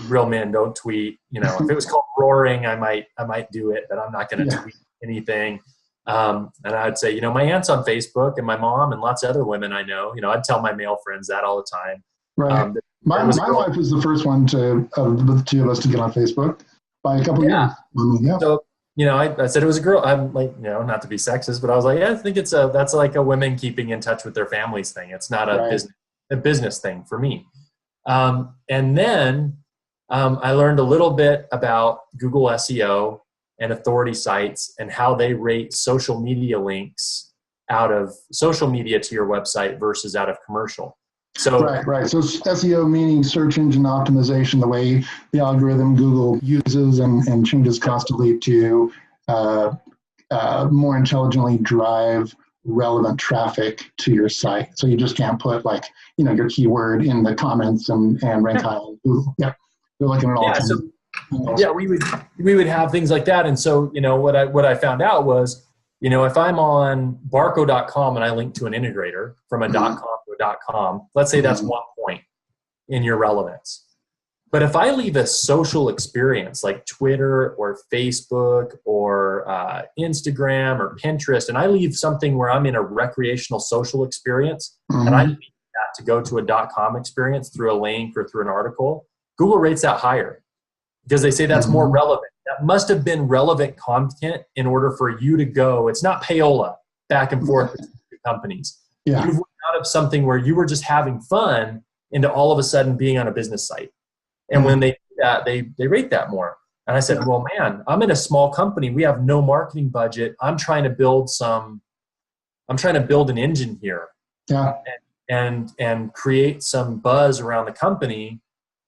real men don't tweet. If it was called roaring, I might do it, but I'm not going to tweet anything. And I'd say, my aunt's on Facebook, and my mom and lots of other women I know. I'd tell my male friends that all the time. Right. My wife was the first one of the two of us to get on Facebook by a couple of years. Yeah. So, I said it was a girl. I'm like, not to be sexist, but I was like, I think that's like a women keeping in touch with their families thing. It's not a business thing for me. And then I learned a little bit about Google SEO and authority sites and how they rate social media links out of social media to your website versus out of commercial. So right. So SEO meaning search engine optimization, the way the algorithm Google uses and changes constantly to more intelligently drive relevant traffic to your site. So you just can't put your keyword in the comments and rank high on Google. Yeah, you're looking at all. We would have things like that. And so what I found out was if I'm on barco.com and I link to an integrator from a .com to a .com, let's say that's 1 point in your relevance. But if I leave a social experience like Twitter or Facebook or Instagram or Pinterest, and I leave something where I'm in a recreational social experience, and I need that to go to a .com experience through a link or through an article, Google rates that higher because they say that's more relevant. That must have been relevant content in order for you to go. It's not payola back and forth between companies. Yeah. You've went out of something where you were just having fun into all of a sudden being on a business site. And when they do that, they rate that more. And I said, well, man, I'm in a small company. We have no marketing budget. I'm trying to build an engine here. Yeah. And create some buzz around the company.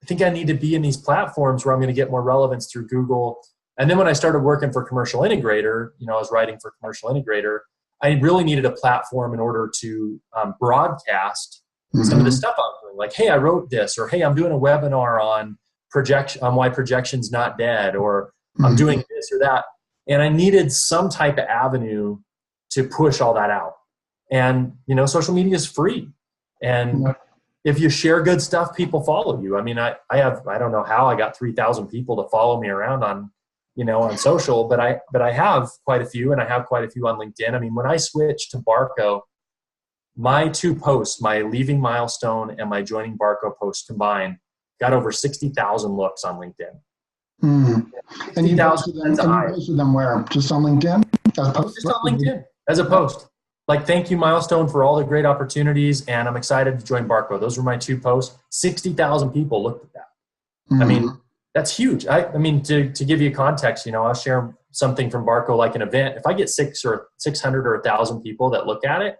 I think I need to be in these platforms where I'm going to get more relevance through Google. And then when I started working for Commercial Integrator, I was writing for Commercial Integrator, I really needed a platform in order to broadcast some of the stuff I'm doing. Like, hey, I wrote this, or hey, I'm doing a webinar on why projection's not dead, or I'm doing this or that. And I needed some type of avenue to push all that out. And, social media is free. And if you share good stuff, people follow you. I mean, I don't know how I got 3,000 people to follow me around on social, but I have quite a few, and I have quite a few on LinkedIn. I mean, when I switched to Barco, my 2 posts, my leaving milestone and my joining Barco post combined, got over 60,000 looks on LinkedIn. And you posted them where? Just on LinkedIn? Just on LinkedIn as a post. Like, thank you, milestone, for all the great opportunities, and I'm excited to join Barco. Those were my 2 posts. 60,000 people looked at that. I mean, that's huge. I mean, to give you context, I'll share something from Barco, like an event. If I get 600 or 1,000 people that look at it,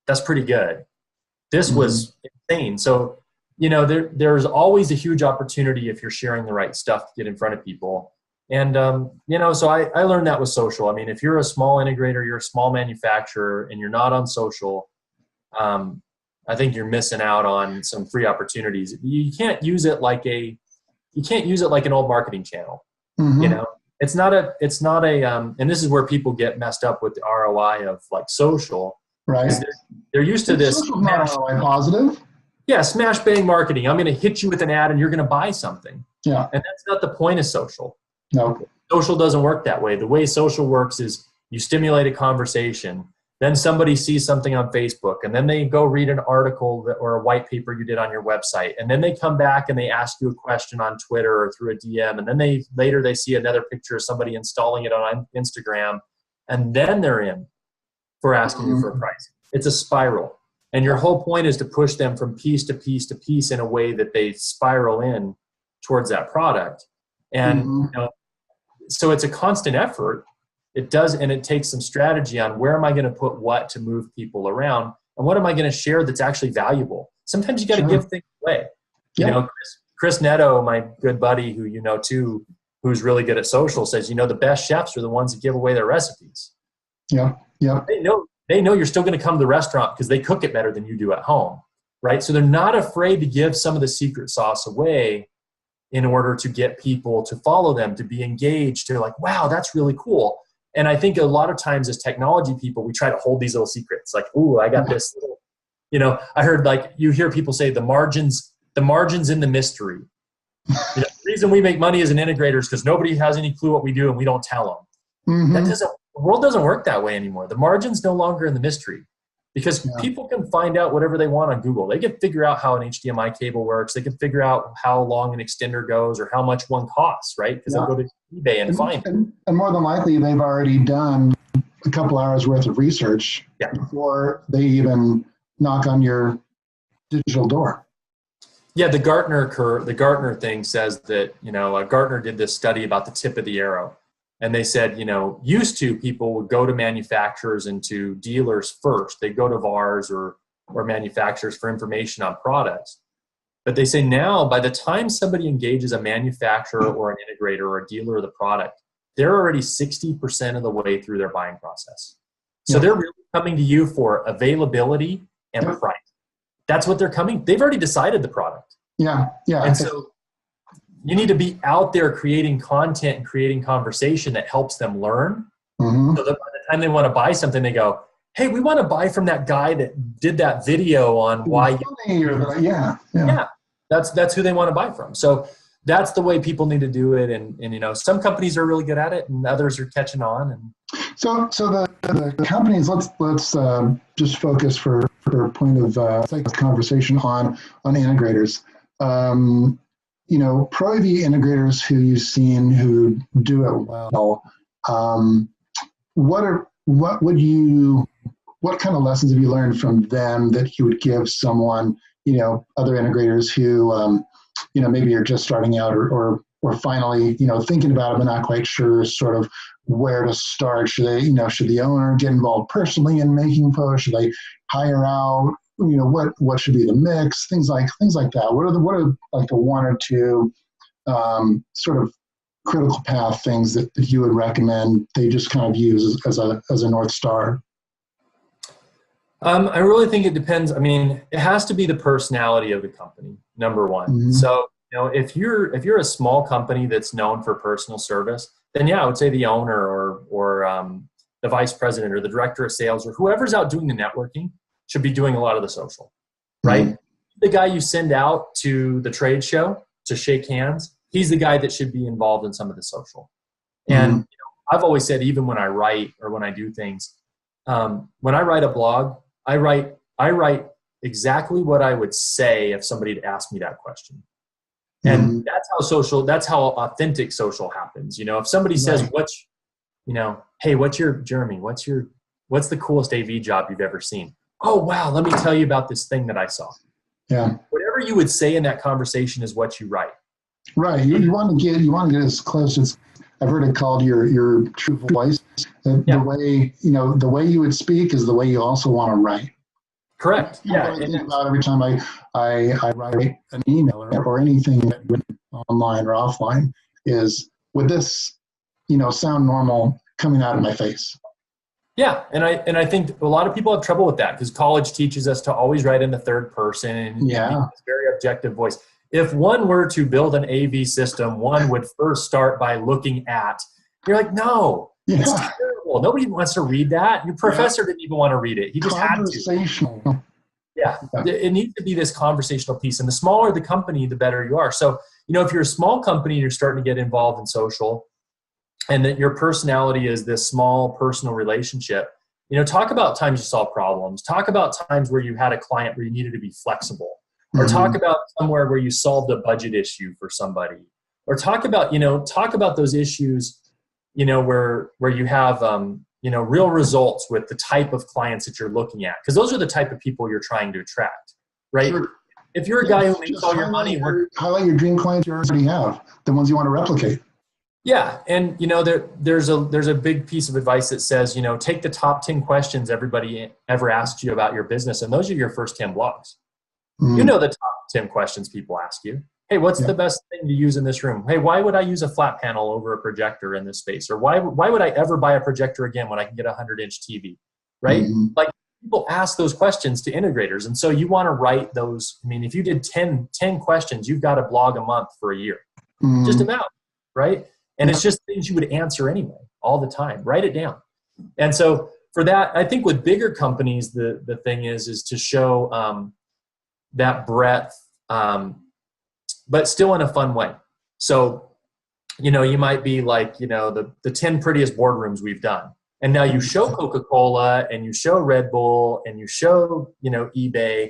that's pretty good. This was insane. So, there's always a huge opportunity if you're sharing the right stuff to get in front of people. And, so I learned that with social. I mean, if you're a small integrator, you're a small manufacturer, and you're not on social, I think you're missing out on some free opportunities. You can't use it like an old marketing channel. and this is where people get messed up with the ROI of like social. Right. They're used to this. Social's not ROI positive. Yeah, smash bang marketing. I'm going to hit you with an ad and you're going to buy something. Yeah. And that's not the point of social. No. Social doesn't work that way. The way social works is you stimulate a conversation, then somebody sees something on Facebook, and then they go read an article or a white paper you did on your website, and then they come back and they ask you a question on Twitter or through a DM, and then they see another picture of somebody installing it on Instagram, and then they're in for asking you for a price. It's a spiral. And your whole point is to push them from piece to piece to piece in a way that they spiral in towards that product. And so it's a constant effort. It does, and it takes some strategy on where am I going to put what to move people around, and what am I going to share that's actually valuable. Sometimes you got to give things away. You know, Chris Netto, my good buddy, who you know too, who's really good at social, says, the best chefs are the ones that give away their recipes. Yeah, yeah. They know you're still going to come to the restaurant because they cook it better than you do at home, right? So they're not afraid to give some of the secret sauce away in order to get people to follow them, to be engaged, to like, wow, that's really cool. And I think a lot of times as technology people, we try to hold these little secrets. Like, ooh, I got this little, I heard like you hear people say the margins in the mystery. The reason we make money as an integrator is because nobody has any clue what we do and we don't tell them. The world doesn't work that way anymore. The margin's no longer in the mystery because people can find out whatever they want on Google. They can figure out how an HDMI cable works. They can figure out how long an extender goes or how much one costs, right? Because they'll go to eBay and find it. And more than likely, they've already done a couple hours worth of research before they even knock on your digital door. Yeah, the Gartner thing says that, Gartner did this study about the tip of the arrow. And they said, used to people would go to manufacturers and to dealers first. They'd go to VARs or manufacturers for information on products. But they say now, by the time somebody engages a manufacturer or an integrator or a dealer of the product, they're already 60% of the way through their buying process. So they're really coming to you for availability and price. That's what they're coming. They've already decided the product. Yeah, yeah. And so you need to be out there creating content and creating conversation that helps them learn. So that by the time they want to buy something, they go, hey, we want to buy from that guy that did that video on why. That's who they want to buy from. So that's the way people need to do it. And some companies are really good at it and others are catching on. And so the companies, let's just focus for a point of conversation on integrators. Pro AV integrators who you've seen who do it well, what kind of lessons have you learned from them that you would give someone, other integrators who, maybe are just starting out or finally, thinking about it but not quite sure sort of where to start? Should they, should the owner get involved personally in making posts? Should they hire out? What should be the mix? Things like that. What are like the one or two sort of critical path things that you would recommend they just kind of use as a North Star? I really think it depends. I mean, it has to be the personality of the company, number one. So, if you're a small company that's known for personal service, then I would say the owner or the vice president or the director of sales or whoever's out doing the networking should be doing a lot of the social, right? The guy you send out to the trade show to shake hands, he's the guy that should be involved in some of the social. And I've always said, even when I write or when I do things, when I write a blog, I write exactly what I would say if somebody had asked me that question. And that's how authentic social happens. If somebody says, hey, what's the coolest AV job you've ever seen? Oh, wow, let me tell you about this thing that I saw. Yeah. Whatever you would say in that conversation is what you write. Right. You want to get as close as, I've heard it called your true voice. The way you would speak is the way you also want to write. Correct. I think about every time I write an email or anything online or offline is, would this, sound normal coming out of my face? Yeah, and I think a lot of people have trouble with that because college teaches us to always write in the third person and this very objective voice. If one were to build an AV system, one would first start by looking at You're like, no, Yeah. it's terrible. Nobody wants to read that. Your professor didn't even want to read it. He just had to. Conversational. Yeah, it needs to be this conversational piece. And the smaller the company, the better you are. So, if you're a small company and you're starting to get involved in social, and that your personality is this small personal relationship, talk about times you solve problems. Talk about times where you had a client where you needed to be flexible. Or talk about somewhere where you solved a budget issue for somebody. Or talk about those issues, where you have real results with the type of clients that you're looking at. Because those are the type of people you're trying to attract, right? Sure. If you're a guy who makes all your money, highlight your dream clients you already have, the ones you want to replicate. Yeah, and there's a big piece of advice that says, take the top 10 questions everybody ever asked you about your business, and those are your first 10 blogs. The top 10 questions people ask you. Hey, what's the best thing to use in this room? Hey, why would I use a flat panel over a projector in this space? Or why would I ever buy a projector again when I can get a 100-inch TV, right? Like, people ask those questions to integrators. And so you want to write those. I mean, if you did 10 questions, you've got a blog a month for a year, just about, right? And it's just things you would answer anyway, all the time. Write it down. And so for that, I think with bigger companies, the thing is to show that breadth, but still in a fun way. So, you might be like, the 10 prettiest boardrooms we've done. And now you show Coca-Cola and you show Red Bull and you show, eBay,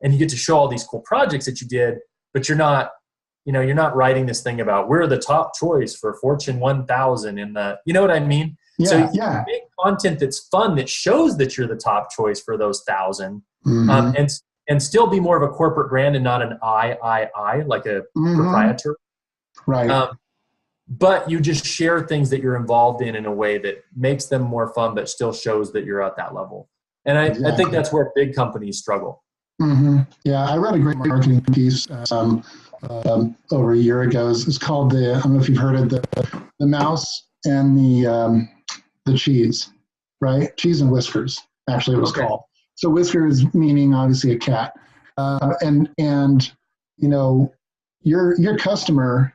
and you get to show all these cool projects that you did, but you're not writing this thing about we're the top choice for Fortune 1000 in the, you know what I mean? Yeah, so you make content that's fun, that shows that you're the top choice for those 1,000, and still be more of a corporate brand and not an I, like a proprietor. Right. But you just share things that you're involved in a way that makes them more fun, but still shows that you're at that level. And I think that's where big companies struggle. Yeah, I read a great marketing piece over a year ago. It's called I don't know if you've heard of the mouse and the cheese, right? Cheese and Whiskers, actually it was called. So Whiskers meaning obviously a cat, and your customer,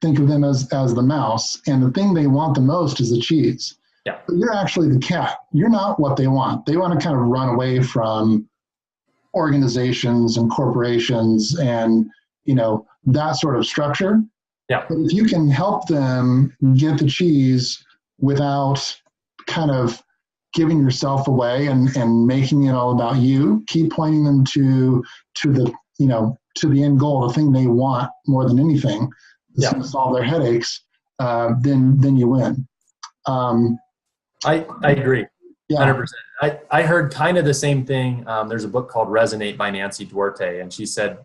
think of them as the mouse, and the thing they want the most is the cheese. Yeah. But you're actually the cat. You're not what they want. They want to kind of run away from organizations and corporations and that sort of structure. Yeah. But if you can help them get the cheese without kind of giving yourself away and making it all about you, keep pointing them to the to the end goal, the thing they want more than anything, is to solve their headaches, then you win. I agree. Yeah. 100%. I heard kind of the same thing. There's a book called Resonate by Nancy Duarte, and she said,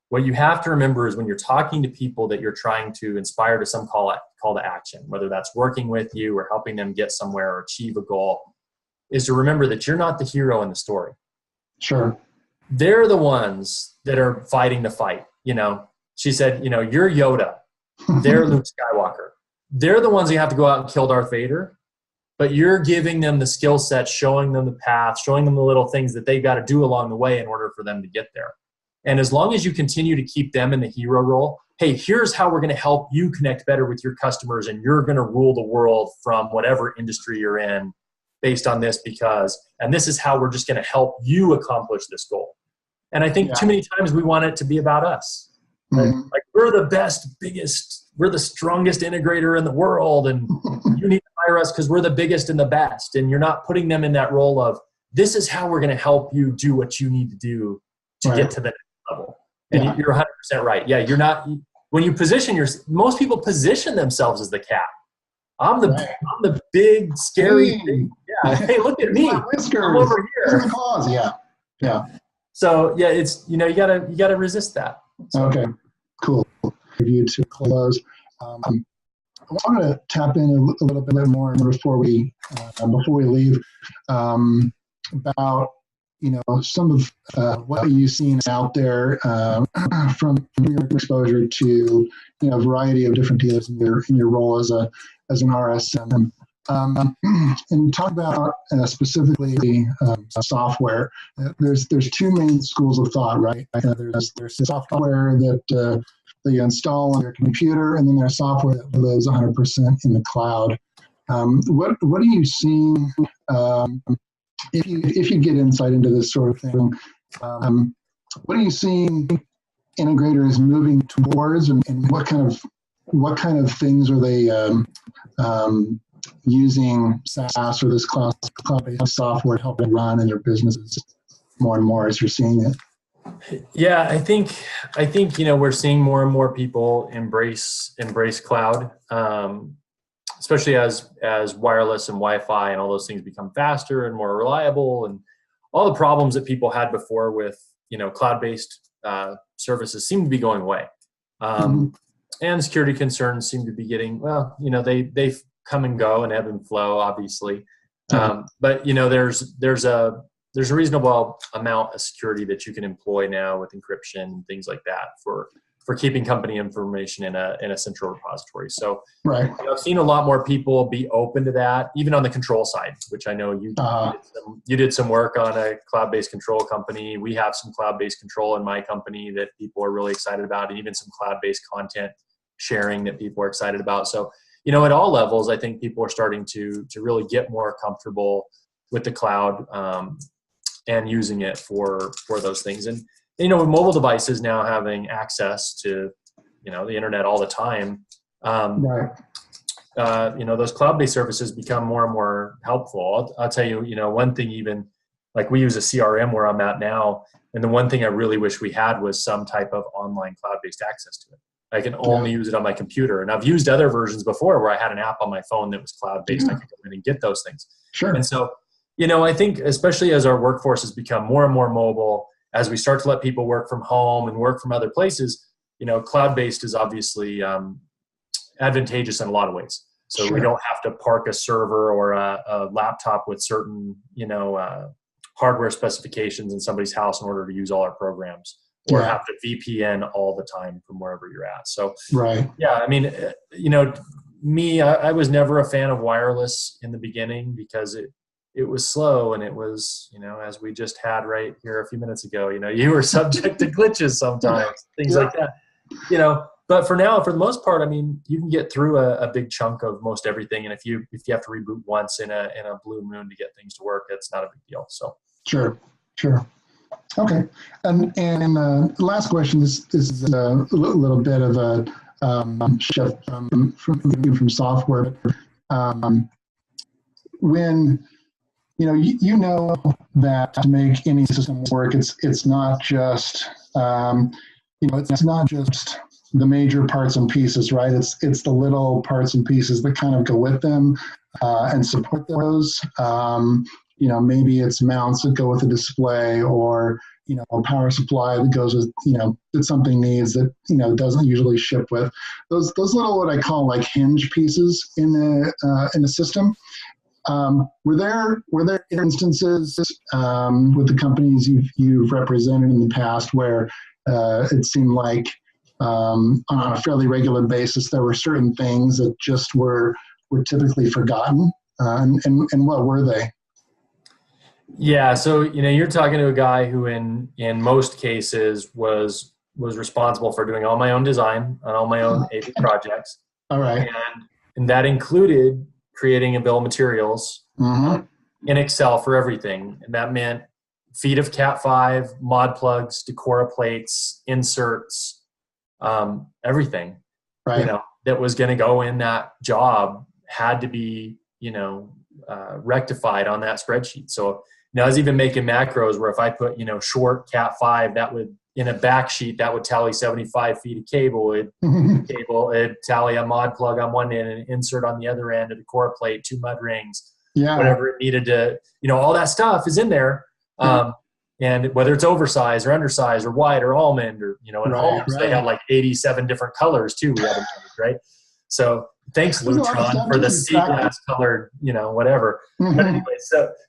what you have to remember is when you're talking to people that you're trying to inspire to some call to action, whether that's working with you or helping them get somewhere or achieve a goal, is to remember that you're not the hero in the story. Sure. They're the ones that are fighting the fight. She said, you're Yoda. They're Luke Skywalker. They're the ones who have to go out and kill Darth Vader. But you're giving them the skill set, showing them the path, showing them the little things that they've got to do along the way in order for them to get there. And as long as you continue to keep them in the hero role, hey, here's how we're going to help you connect better with your customers, and you're going to rule the world from whatever industry you're in based on this and this is how we're just going to help you accomplish this goal. And I think too many times we want it to be about us. Right? Like, we're the best, biggest, we're the strongest integrator in the world, and you need to hire us because we're the biggest and the best. And you're not putting them in that role of, this is how we're going to help you do what you need to do to get to the next level. And you're 100% right. Yeah, you're not, when you position most people position themselves as the cat. I'm the big, scary thing. Yeah. Hey, look at me. Whiskers. I'm over here. The cause. Yeah. So it's, you gotta resist that. So. Okay, cool. Review to close. I want to tap in a little bit more before we leave about some of what you've seen out there from your exposure to a variety of different dealers in your role as an RSM. And talk about specifically software. There's two main schools of thought, right? There's software that that you install on your computer, and then there's software that lives 100% in the cloud. What are you seeing, if you get insight into this sort of thing, what are you seeing integrators moving towards, and what kind of things are they using SaaS or this cloud-based software to help them run in their businesses more and more as you're seeing it? Yeah, I think we're seeing more and more people embrace cloud, especially as wireless and Wi-Fi and all those things become faster and more reliable, and all the problems that people had before with cloud-based services seem to be going away, and security concerns seem to be getting they come and go and ebb and flow, obviously, but there's a reasonable amount of security that you can employ now with encryption and things like that for keeping company information in a central repository. So right. I've seen a lot more people be open to that, even on the control side, which I know you did some work on a cloud-based control company. We have some cloud-based control in my company that people are really excited about, and even some cloud-based content sharing that people are excited about. So, at all levels, I think people are starting to really get more comfortable with the cloud, and using it for those things. And with mobile devices now having access to the internet all the time, right. Those cloud-based services become more and more helpful. I'll tell you, one thing, even like we use a CRM where I'm at now, and the one thing I really wish we had was some type of online cloud-based access to it. I can only use it on my computer, and I've used other versions before where I had an app on my phone that was cloud-based. I could go in and get those things. Sure. And so, I think especially as our workforce has become more and more mobile, as we start to let people work from home and work from other places, cloud-based is obviously advantageous in a lot of ways. So we don't have to park a server or a laptop with certain, hardware specifications in somebody's house in order to use all our programs, or have to VPN all the time from wherever you're at. So, right. Yeah, I mean, I was never a fan of wireless in the beginning because it was slow, and it was, as we just had right here a few minutes ago, you were subject to glitches sometimes, things like that, but for now, for the most part, I mean, you can get through a big chunk of most everything. And if you have to reboot once in a blue moon to get things to work, it's not a big deal. So Sure. Okay. And last question, this is a little bit of a shift from software. When that to make any system work, it's not just it's not just the major parts and pieces, right? It's the little parts and pieces that kind of go with them and support those. Maybe it's mounts that go with the display, or a power supply that goes with that something needs that doesn't usually ship with those little, what I call like hinge pieces in the system. Were there instances with the companies you've represented in the past where it seemed like on a fairly regular basis there were certain things that just were typically forgotten, and what were they? Yeah, so you're talking to a guy who in most cases was responsible for doing all my own design on all my own AV projects. All right. And that included creating a bill of materials in Excel for everything. And that meant feet of Cat5, mod plugs, Decora plates, inserts, everything, right. That was going to go in that job had to be, rectified on that spreadsheet. So I was even making macros where if I put, short Cat5, that would, in a back sheet, that would tally 75 feet of cable. It'd tally a mod plug on one end and an insert on the other end, a Decora plate, 2 mud rings, whatever it needed to, all that stuff is in there. And whether it's oversized or undersized or white or almond or, in homes, they had like 87 different colors too. We had them, right? So thanks, Lutron, for the sea glass colored, whatever. But anyway,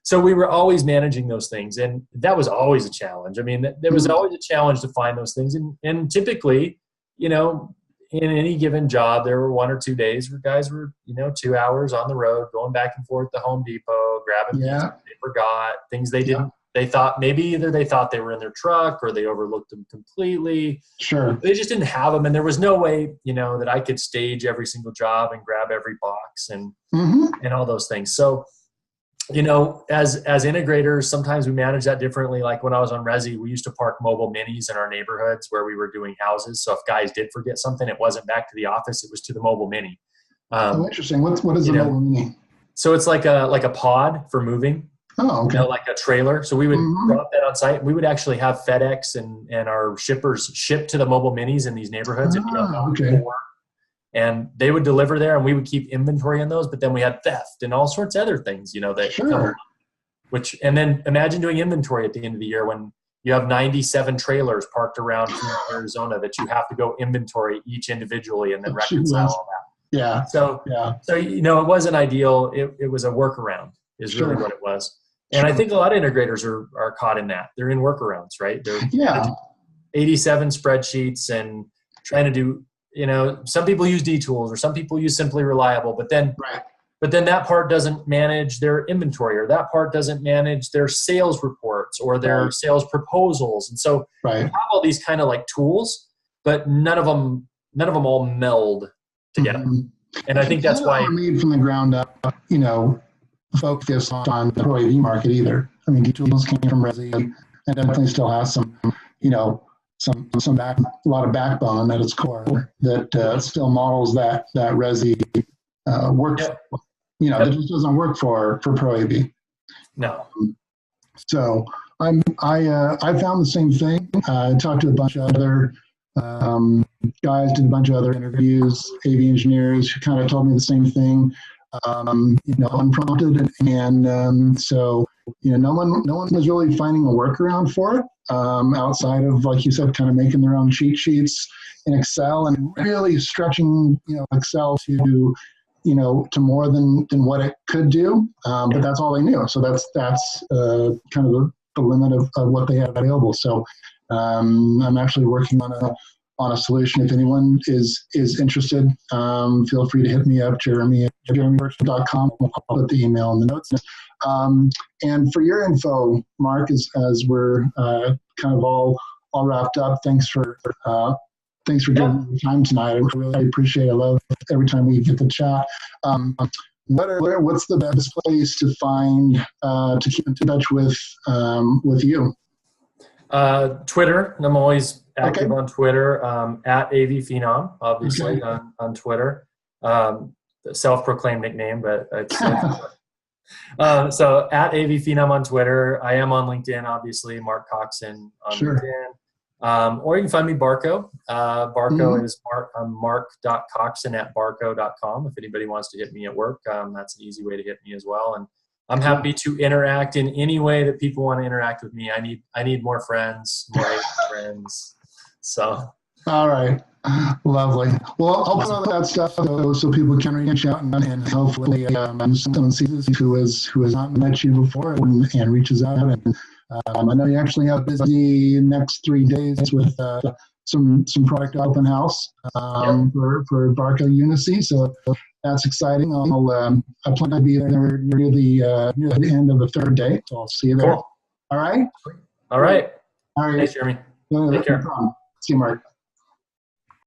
so we were always managing those things, and that was always a challenge. I mean, there was always a challenge to find those things, and typically, in any given job, there were 1 or 2 days where guys were, 2 hours on the road, going back and forth to Home Depot, grabbing things they forgot, things they didn't they thought maybe either they thought they were in their truck or they overlooked them completely. Sure. They just didn't have them. And there was no way, that I could stage every single job and grab every box and all those things. So, as integrators, sometimes we manage that differently. Like when I was on Resi, we used to park mobile minis in our neighborhoods where we were doing houses. So if guys did forget something, it wasn't back to the office, it was to the mobile mini. Interesting. What is a mobile mini? So it's like a pod for moving. Oh, okay. Like a trailer. So we would drop that on site. We would actually have FedEx and our shippers ship to the mobile minis in these neighborhoods. Okay. And they would deliver there, and we would keep inventory on those. But then we had theft and all sorts of other things, that sure. And then imagine doing inventory at the end of the year when you have 97 trailers parked around Arizona that you have to go inventory each individually and then reconcile all that. Yeah. So it wasn't ideal. It was a workaround is really what it was. And I think a lot of integrators are caught in that. They're in workarounds, right? They're 87 spreadsheets and trying to do, some people use D-tools or some people use Simply Reliable, but then that part doesn't manage their inventory, or that part doesn't manage their sales reports or their sales proposals. And so you have all these kind of like tools, but none of them all meld together. And I think that's why made from the ground up, focus on the Pro AV market either. I mean, D-tools came from Resi and definitely still has some, a lot of backbone at its core that still models that Resi works. That just doesn't work for Pro AV. No. So I found the same thing. I talked to a bunch of other guys, did a bunch of other interviews, AV engineers who kind of told me the same thing. Unprompted, and so no one was really finding a workaround for it outside of, like you said, kind of making their own cheat sheets in Excel and really stretching Excel to more than what it could do, but that's all they knew. So that's kind of the limit of what they had available. So I'm actually working on a solution. If anyone is interested, feel free to hit me up, jeremy@jeremybirch.com. I'll put the email in the notes. And for your info, Mark, as we're kind of all wrapped up, thanks for giving me time tonight. I really appreciate it. I love every time we get to chat. What's the best place to find to keep in touch with you? Twitter. I'm always active on Twitter, at AV Phenom, obviously on Twitter. Self-proclaimed nickname, but it's so at AV Phenom on Twitter. I am on LinkedIn, obviously, Mark Coxon on LinkedIn. Or you can find me Barco. Barco is mark.coxon@barco.com. If anybody wants to hit me at work, that's an easy way to hit me as well. And I'm happy to interact in any way that people want to interact with me. I need more friends, more friends. So. All right. Lovely. Well, I'll put all that stuff so people can reach out and hopefully someone sees who has not met you before and reaches out. And I know you actually have busy next 3 days with some product open house for Barco Unicy. So that's exciting. I plan to be there near the end of the third day. So I'll see you there. Cool. All right. All right. Thanks, Jeremy. Take care. See you, Mark.